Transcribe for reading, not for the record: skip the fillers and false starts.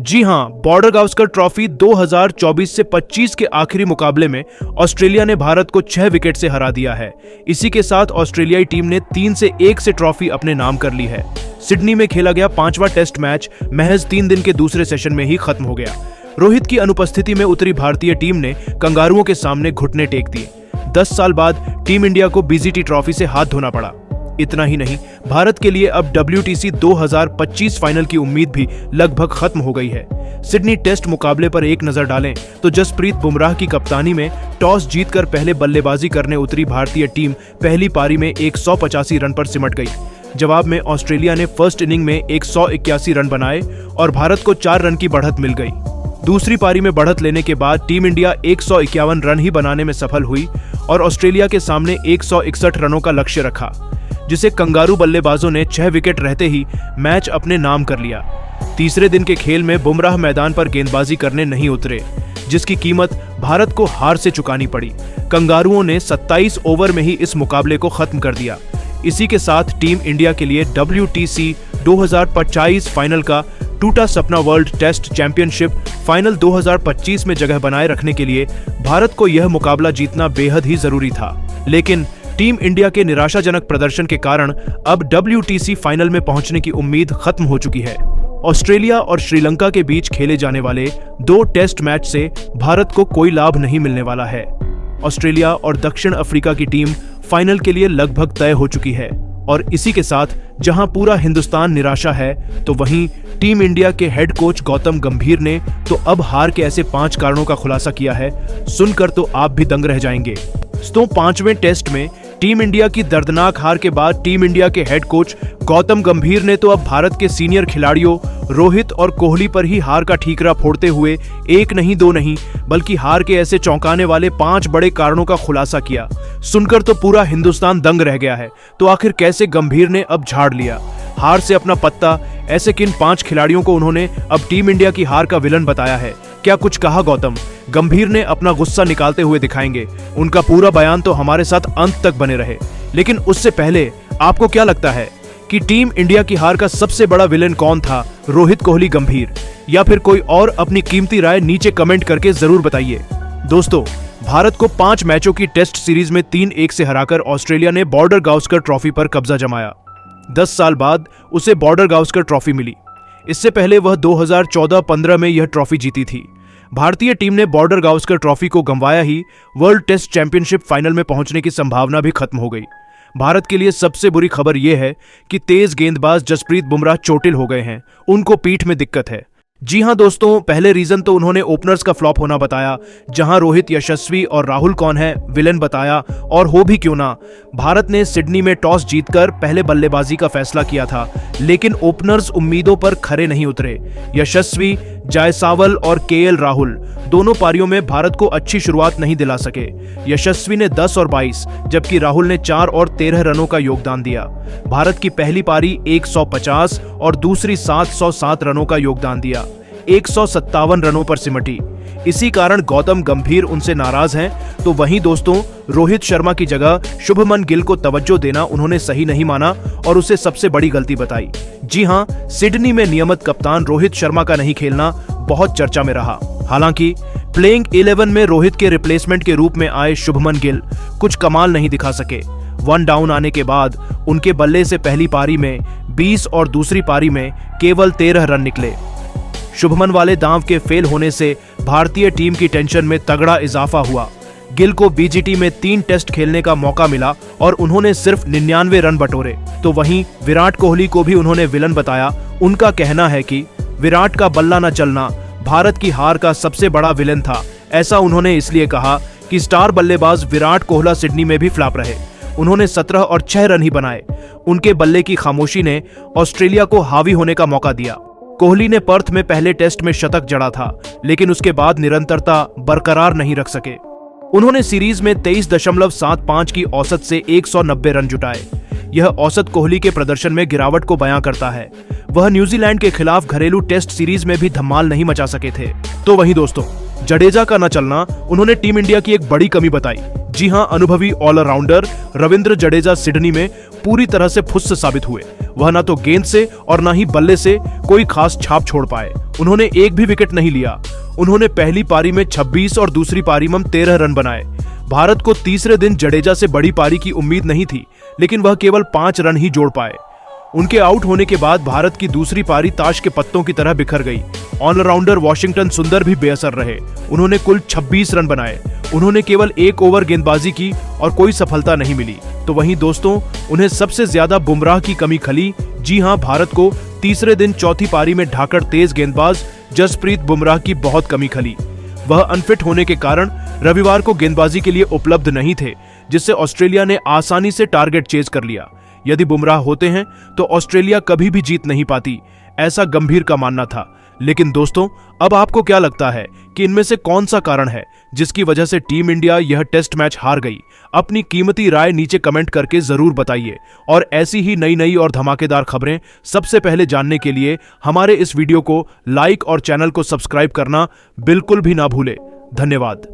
जी हां, border Gavaskar trophy 2024 से 25 के आखिरी मुकाबले में ऑस्ट्रेलिया ने भारत को 6 विकेट से हरा दिया है। इसी के साथ ऑस्ट्रेलियाई टीम ने 3-1 से ट्रॉफी अपने नाम कर ली है। सिडनी में खेला गया 5वां टेस्ट मैच महज 3 दिन के दूसरे सेशन में ही खत्म हो गया। रोहित की अनुपस्थिति में उतरी भारतीय टीम ने कंगारुओं के सामने घुटने टेक दिए। 10 साल बाद टीम इंडिया को बीजीटी ट्रॉफी से हाथ धोना पड़ा। इतना ही नहीं, भारत के लिए अब WTC 2025 फाइनल की उम्मीद भी लगभग खत्म हो गई है। सिडनी टेस्ट मुकाबले पर एक नजर डालें तो जसप्रीत बुमराह की कप्तानी में टॉस जीतकर पहले बल्लेबाजी करने उतरी भारतीय टीम पहली पारी में 185 रन पर सिमट गई। जवाब में ऑस्ट्रेलिया ने फर्स्ट इनिंग में 181 रन बनाए और भारत को 4 रन की बढ़त मिल गई। दूसरी पारी में बढ़त लेने के बाद टीम इंडिया 151 रन ही बनाने में सफल हुई और ऑस्ट्रेलिया के सामने 161 रनों का लक्ष्य रखा, जिसे कंगारू बल्लेबाजों ने 6 विकेट रहते ही मैच अपने नाम कर लिया। तीसरे दिन के खेल में बुमराह मैदान पर गेंदबाजी करने नहीं उतरे, जिसकी कीमत भारत को हार से चुकानी पड़ी। कंगारुओं ने 27 ओवर में ही इस मुकाबले को खत्म कर दिया। इसी के साथ टीम इंडिया के लिए WTC 2025 फाइनल का टूटा सपना वर्ल्ड टेस्ट चैंपियनशिप फाइनल 2025 में जगह बनाए रखने के लिए भारत को यह मुकाबला जीतना बेहद ही जरूरी था। लेकिन टीम इंडिया के निराशाजनक प्रदर्शन के कारण अब WTC फाइनल में पहुंचने की उम्मीद खत्म हो चुकी है। ऑस्ट्रेलिया और श्रीलंका के बीच खेले जाने वाले 2 टेस्ट मैच से भारत को कोई लाभ नहीं मिलने वाला है। ऑस्ट्रेलिया और दक्षिण अफ्रीका की टीम फाइनल के लिए लगभग तय हो चुकी है और इसी के साथ जहां पूरा हिंदुस्तान निराशा है, तो वहीं टीम इंडिया के हेड कोच गौतम गंभीर ने तो अब हार के ऐसे 5 कारणों का खुलासा किया है, सुनकर तो आप भी दंग रह जाएंगे। तो 5वें टेस्ट में टीम इंडिया की दर्दनाक हार के बाद टीम इंडिया के हेड कोच गौतम गंभीर ने तो अब भारत के सीनियर खिलाड़ियों रोहित और कोहली पर ही हार का ठीकरा फोड़ते हुए 1 नहीं 2 नहीं बल्कि हार के ऐसे चौंकाने वाले 5 बड़े कारणों का खुलासा किया। सुनकर तो पूरा हिंदुस्तान दंग रह गया है। तो आखिर कैसे गंभीर ने अब झाड़ लिया हार से अपना पत्ता? ऐसे किन 5 खिलाड़ियों को उन्होंने अब टीम इंडिया की हार का विलन बताया है? क्या कुछ कहा गौतम गंभीर ने? अपना गुस्सा निकालते हुए दिखाएंगे। उनका पूरा बयान तो हमारे साथ अंत तक बने रहे। लेकिन उससे पहले आपको क्या लगता है कि टीम इंडिया की हार का सबसे बड़ा विलेन कौन था? रोहित, कोहली, गंभीर या फिर कोई और? अपनी कीमती राय नीचे कमेंट करके जरूर बताइए। दोस्तों, भारत को 5 मैचों की टेस्ट सीरीज में 3-1 से हराकर ऑस्ट्रेलिया ने बॉर्डर गावस्कर ट्रॉफी पर कब्जा जमाया। 10 साल बाद उसे बॉर्डर गावस्कर ट्रॉफी मिली। इससे पहले वह 2014-15 में यह ट्रॉफी जीती थी। भारतीय टीम ने बॉर्डर गावस्कर ट्रॉफी को गंवाया ही वर्ल्ड टेस्ट चैंपियनशिप फाइनल में पहुंचने की संभावना भी खत्म हो गई। भारत के लिए सबसे बुरी खबर यह है कि तेज गेंदबाज जसप्रीत बुमराह चोटिल हो गए हैं। उनको पीठ में दिक्कत है। जी हां दोस्तों, पहले रीजन तो उन्होंने ओपनर्स का फ्लॉप होना बताया, जहां रोहित, यशस्वी और राहुल कौन है विलेन बताया। और हो भी क्यों ना, भारत ने सिडनी में टॉस जीतकर पहले बल्लेबाजी का फैसला किया था, लेकिन ओपनर्स उम्मीदों पर खरे नहीं उतरे। यशस्वी, जायसवाल और KL राहुल दोनों पारियों में भारत को अच्छी शुरुआत नहीं दिला सके। यशस्वी ने 10 और 22 जबकि राहुल ने 4 और 13 रनों का योगदान दिया। भारत की पहली पारी 150 और दूसरी 707 रनों का योगदान दिया। 157 रनों पर सिमटी। इसी कारण गौतम गंभीर उनसे नाराज हैं। तो वहीं दोस्तों, रोहित शर्मा की जगह शुभमन गिल को तवज्जो देना उन्होंने सही नहीं माना और उसे सबसे बड़ी गलती बताई। जी हां, सिडनी में नियमित कप्तान रोहित शर्मा का नहीं खेलना बहुत चर्चा में रहा। हालांकि प्लेइंग 11 में रोहित के रिप्लेसमेंट के रूप में आए शुभमन गिल कुछ कमाल नहीं दिखा सके। 1 डाउन आने के बाद उनके बल्ले से पहली पारी में 20 और दूसरी पारी में केवल 13 रन निकले। शुभमन वाले दांव के फेल होने से भारतीय टीम की टेंशन में तगड़ा इजाफा हुआ। गिल को BGT में 3 टेस्ट खेलने का मौका मिला और उन्होंने सिर्फ 99 रन बटोरे। तो वहीं विराट कोहली को भी उन्होंने विलन बताया। उनका कहना है कि विराट का बल्ला न चलना भारत की हार का सबसे बड़ा विलेन था। ऐसा उन्होंने इसलिए कहा कि स्टार बल्लेबाज विराट कोहली सिडनी में भी फ्लॉप रहे। उन्होंने 17 और 6 रन ही बनाए। उनके बल्ले की खामोशी ने ऑस्ट्रेलिया को हावी होने का मौका दिया। कोहली ने पर्थ में पहले टेस्ट में शतक जड़ा था, लेकिन उसके बाद निरंतरता बरकरार नहीं रख सके। उन्होंने सीरीज में 23.75 की औसत से 190 रन जुटाए। यह औसत कोहली के प्रदर्शन में गिरावट को बयां करता है। वह न्यूजीलैंड के खिलाफ घरेलू टेस्ट सीरीज में भी धमाल नहीं मचा सके थे। तो वहीं दोस्तों, जडेजा का न चलना उन्होंने टीम इंडिया की एक बड़ी कमी बताई। जी हां, अनुभवी ऑलराउंडर रविंद्र जडेजा सिडनी में पूरी तरह से फुस साबित हुए। वह ना तो गेंद से और ना ही बल्ले से कोई खास छाप छोड़ पाए। उन्होंने एक भी विकेट नहीं लिया। उन्होंने पहली पारी में 26 और दूसरी पारी में 13 रन बनाए। भारत को तीसरे दिन जडेजा से बड़ी पारी की उम्मीद नहीं थी, लेकिन वह केवल 5 रन ही जोड़ पाए। उनके आउट होने के बाद भारत की दूसरी पारी ताश के पत्तों की तरह बिखर गई। ऑलराउंडर वाशिंगटन सुंदर भी बेअसर रहे। उन्होंने कुल 26 रन बनाए। उन्होंने केवल 1 ओवर गेंदबाजी की और कोई सफलता नहीं मिली। तो वहीं दोस्तों, उन्हें सबसे ज्यादा बुमराह की कमी खली। जी हां, भारत को तीसरे दिन चौथी पारी में ढाकड़ तेज गेंदबाज जसप्रीत बुमराह की बहुत कमी खली। वह अनफिट होने के कारण रविवार को गेंदबाजी के लिए उपलब्ध नहीं थे, जिससे ऑस्ट्रेलिया ने आसानी से टारगेट चेज कर लिया। यदि बुमराह होते हैं तो ऑस्ट्रेलिया कभी भी जीत नहीं पाती, ऐसा गंभीर का मानना था। लेकिन दोस्तों, अब आपको क्या लगता है कि इनमें से कौन सा कारण है जिसकी वजह से टीम इंडिया यह टेस्ट मैच हार गई? अपनी कीमती राय नीचे कमेंट करके जरूर बताइए। और ऐसी ही नई और धमाकेदार खबरें सबसे पहले जानने के लिए हमारे इस वीडियो को लाइक और चैनल को सब्सक्राइब करना बिल्कुल भी ना भूले। धन्यवाद।